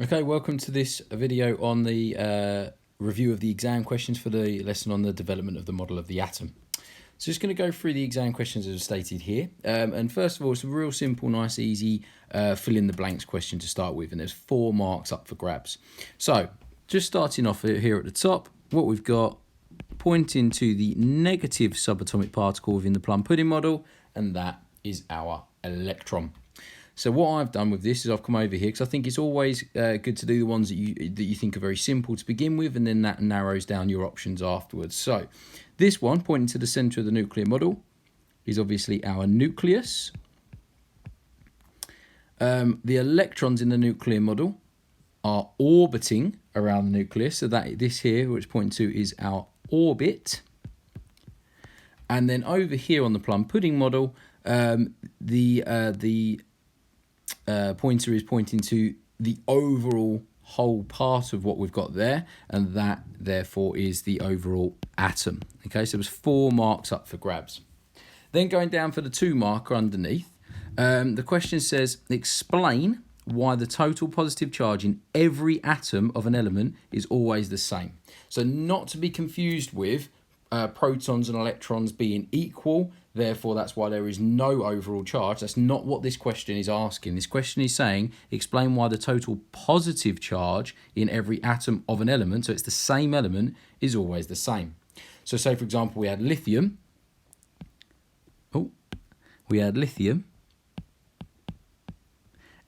Okay, welcome to this video on the review of the exam questions for the lesson on the development of the model of the atom. So just going to go through the exam questions as stated here. And first of all, it's a real simple, nice, easy fill in the blanks question to start with. And there's 4 marks up for grabs. So just starting off here at the top, what we've got pointing to the negative subatomic particle within the Plum pudding model, and that is our electron. So what I've done with this is I've come over here because I think it's always good to do the ones that you think are very simple to begin with, and then that narrows down your options afterwards. So this one, pointing to the centre of the nuclear model, is obviously our nucleus. The electrons in the nuclear model are orbiting around the nucleus, so that this here, which pointing to, is our orbit. And then over here on the Plum pudding model, the pointer is pointing to the overall whole part of what we've got there, and that therefore is the overall atom. Okay, so there's 4 marks up for grabs. Then going down for the 2 marker underneath, the question says explain why the total positive charge in every atom of an element is always the same. So not to be confused with protons and electrons being equal, therefore that's why there is no overall charge. That's not what this question is asking. This question is saying explain why the total positive charge in every atom of an element, so it's the same element, is always the same. So say for example we had lithium.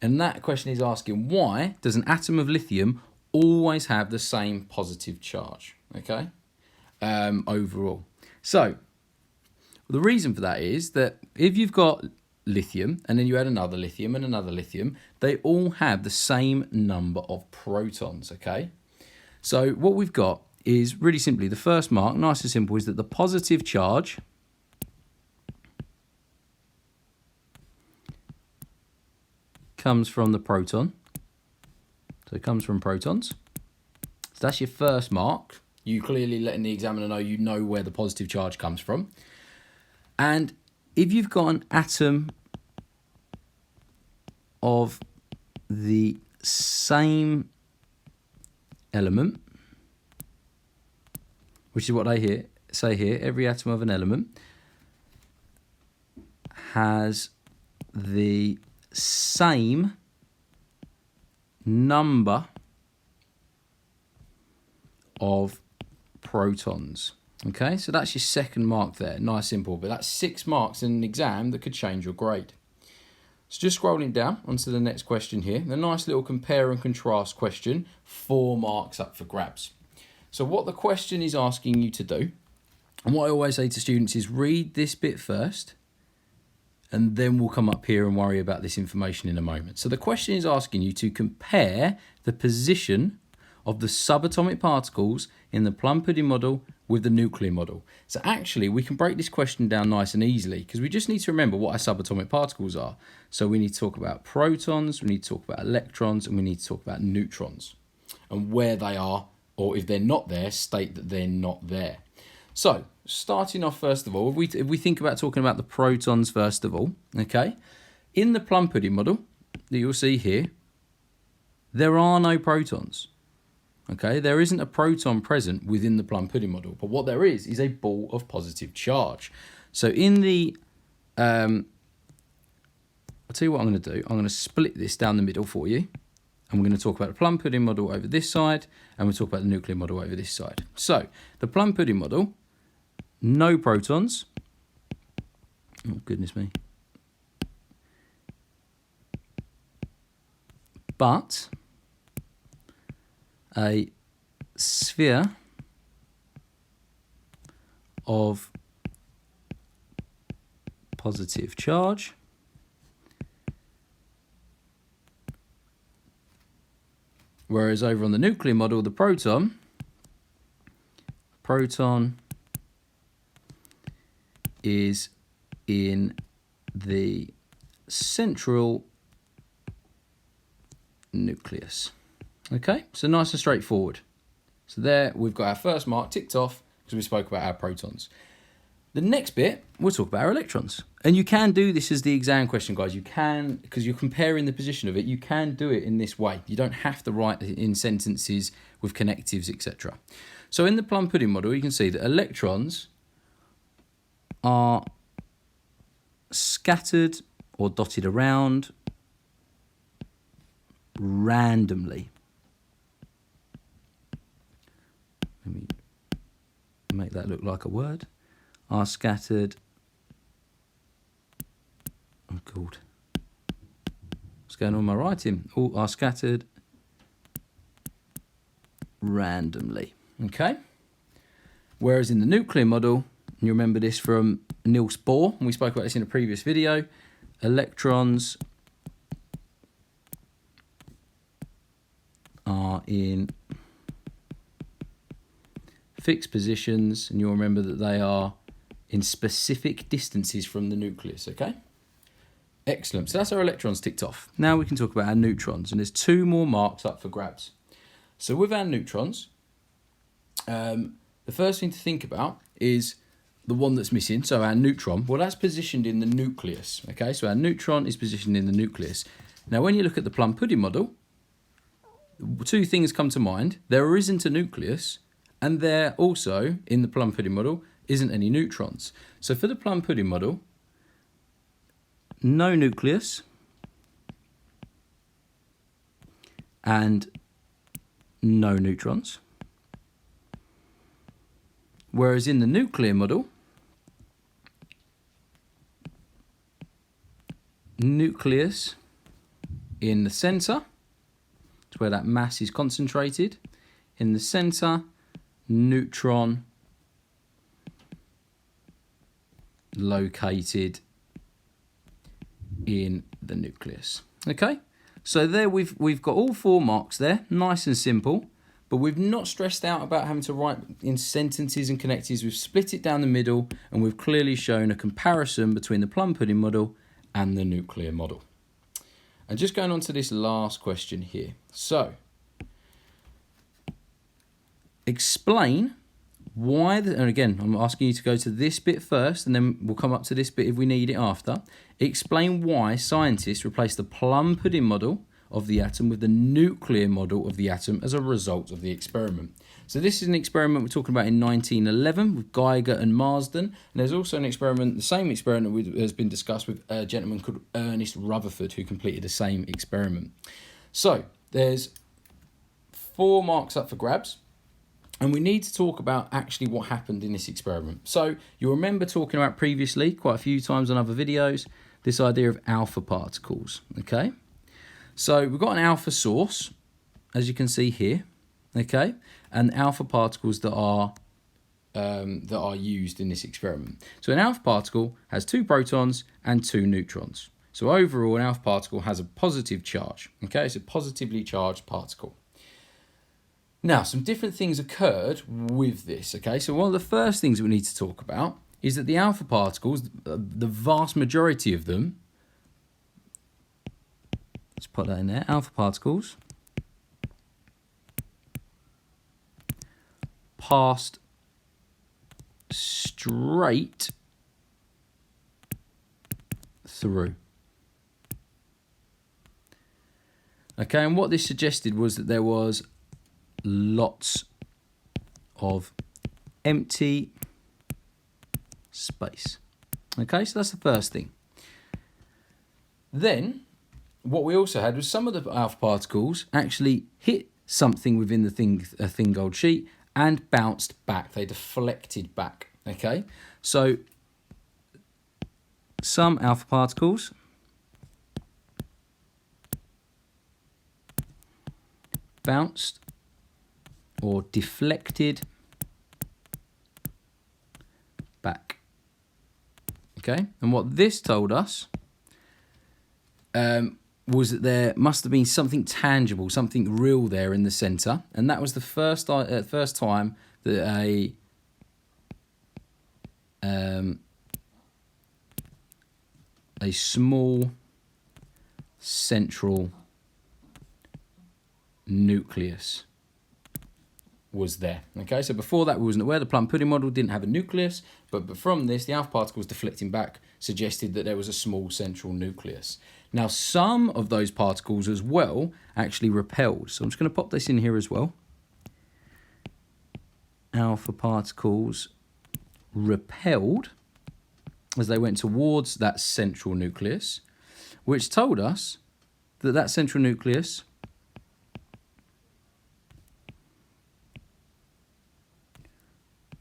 And that question is asking why does an atom of lithium always have the same positive charge, okay, overall. So the reason for that is that if you've got lithium and then you add another lithium and another lithium, they all have the same number of protons, okay? So what we've got is really simply the first mark, nice and simple, is that the positive charge comes from the proton. So it comes from protons. So that's your first mark. You clearly letting the examiner know you know where the positive charge comes from. And if you've got an atom of the same element, which is what they say here, every atom of an element has the same number of protons. Okay, so that's your second mark there. Nice, simple, but that's 6 marks in an exam that could change your grade. So just scrolling down onto the next question here, the nice little compare and contrast question, 4 marks up for grabs. So what the question is asking you to do, and what I always say to students is read this bit first, and then we'll come up here and worry about this information in a moment. So the question is asking you to compare the position of the subatomic particles in the Plum pudding model with the nuclear model. So actually we can break this question down nice and easily because we just need to remember what our subatomic particles are. So we need to talk about protons, we need to talk about electrons, and we need to talk about neutrons. And where they are, or if they're not there, state that they're not there. So starting off first of all, if we think about talking about the protons first of all, okay, in the Plum pudding model that you'll see here, there are no protons. Okay, there isn't a proton present within the Plum pudding model, but what there is a ball of positive charge. So in the, I'll tell you what I'm going to do. I'm going to split this down the middle for you. And we're going to talk about the Plum pudding model over this side, and we'll talk about the nuclear model over this side. So the Plum pudding model, no protons. Oh, goodness me. But a sphere of positive charge whereas over on the nuclear model, the proton is in the central nucleus. Okay, so nice and straightforward. So there we've got our first mark ticked off because we spoke about our protons. The next bit, we'll talk about our electrons. And you can do this as the exam question, guys. You can, because you're comparing the position of it, you can do it in this way. You don't have to write it in sentences with connectives, etc. So in the plum pudding model, you can see that electrons are scattered or dotted around randomly. Let me make that look like a word. Are scattered. Oh God. What's going on with my writing? All are scattered randomly. Okay. Whereas in the nuclear model, and you remember this from Niels Bohr, and we spoke about this in a previous video, electrons are in fixed positions, and you'll remember that they are in specific distances from the nucleus, okay? Excellent. So that's our electrons ticked off. Now we can talk about our neutrons, and there's 2 more marks up for grabs. So with our neutrons, the first thing to think about is the one that's missing, so our neutron. Well, that's positioned in the nucleus, okay? So our neutron is positioned in the nucleus. Now, when you look at the plum pudding model, 2 things come to mind. There isn't a nucleus, and there also, in the plum pudding model, isn't any neutrons. So for the plum pudding model, no nucleus and no neutrons. Whereas in the nuclear model, nucleus in the centre, it's where that mass is concentrated. In the centre, neutron located in the nucleus. Okay, so there we've got all 4 marks there, nice and simple, but we've not stressed out about having to write in sentences and connectives. We've split it down the middle, and we've clearly shown a comparison between the plum pudding model and the nuclear model. And just going on to this last question here. So, explain why, and again, I'm asking you to go to this bit first, and then we'll come up to this bit if we need it after. Explain why scientists replaced the plum pudding model of the atom with the nuclear model of the atom as a result of the experiment. So this is an experiment we're talking about in 1911 with Geiger and Marsden. And there's also an experiment, the same experiment that has been discussed with a gentleman called Ernest Rutherford, who completed the same experiment. So there's 4 marks up for grabs. And we need to talk about actually what happened in this experiment. So you'll remember talking about previously, quite a few times on other videos, this idea of alpha particles, okay? So we've got an alpha source, as you can see here, okay? And alpha particles that are used in this experiment. So an alpha particle has 2 protons and 2 neutrons. So overall, an alpha particle has a positive charge, okay? It's a positively charged particle. Now, some different things occurred with this, okay? So one of the first things that we need to talk about is that the alpha particles, the vast majority of them, let's put that in there, alpha particles passed straight through. Okay, and what this suggested was that there was lots of empty space. Okay, so that's the first thing. Then, what we also had was some of the alpha particles actually hit something within the thin gold sheet and bounced back. They deflected back. Okay, so some alpha particles bounced or deflected back. Okay, and what this told us was that there must have been something tangible, something real there in the centre, and that was the first time that a small central nucleus was there. Okay, so before that we wasn't aware. The Plum pudding model didn't have a nucleus, but from this, the alpha particles deflecting back suggested that there was a small central nucleus. Now, some of those particles as well actually repelled. So I'm just going to pop this in here as well. Alpha particles repelled as they went towards that central nucleus, which told us that that central nucleus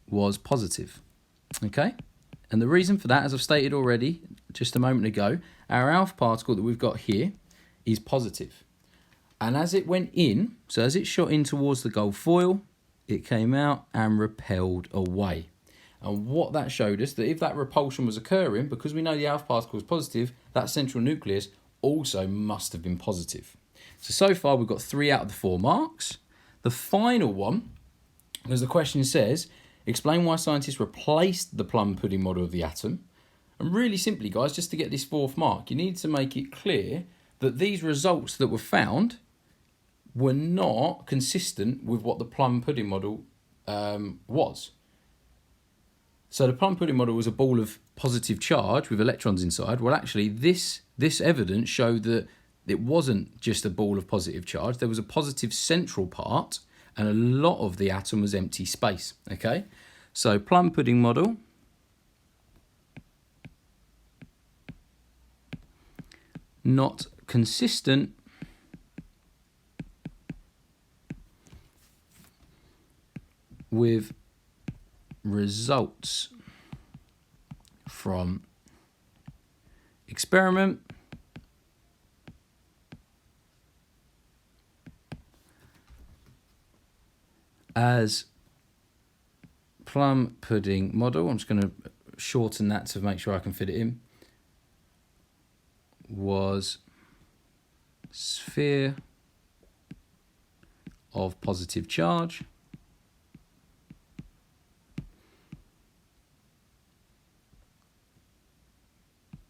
was positive. Okay? And the reason for that, as I've stated already just a moment ago, our alpha particle that we've got here is positive. And as it went in, so as it shot in towards the gold foil, it came out and repelled away. And what that showed us, that if that repulsion was occurring, because we know the alpha particle is positive, that central nucleus also must have been positive. So far we've got 3 out of the 4 marks. The final one, as the question says, explain why scientists replaced the Plum pudding model of the atom. And really simply, guys, just to get this 4th mark, you need to make it clear that these results that were found were not consistent with what the Plum pudding model was. So the Plum pudding model was a ball of positive charge with electrons inside. Well, actually, this evidence showed that it wasn't just a ball of positive charge. There was a positive central part, and a lot of the atom was empty space. Okay, so Plum pudding model not consistent with results from experiment as Plum pudding model, I'm just going to shorten that to make sure I can fit it in, was sphere of positive charge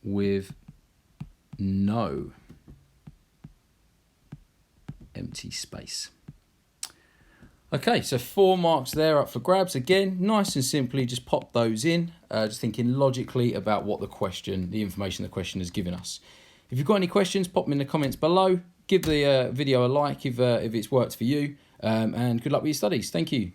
with no empty space. Okay, so 4 marks there up for grabs. Again, nice and simply, just pop those in, just thinking logically about what the information the question has given us. If you've got any questions, pop them in the comments below. Give the video a like if it's worked for you, and good luck with your studies. Thank you.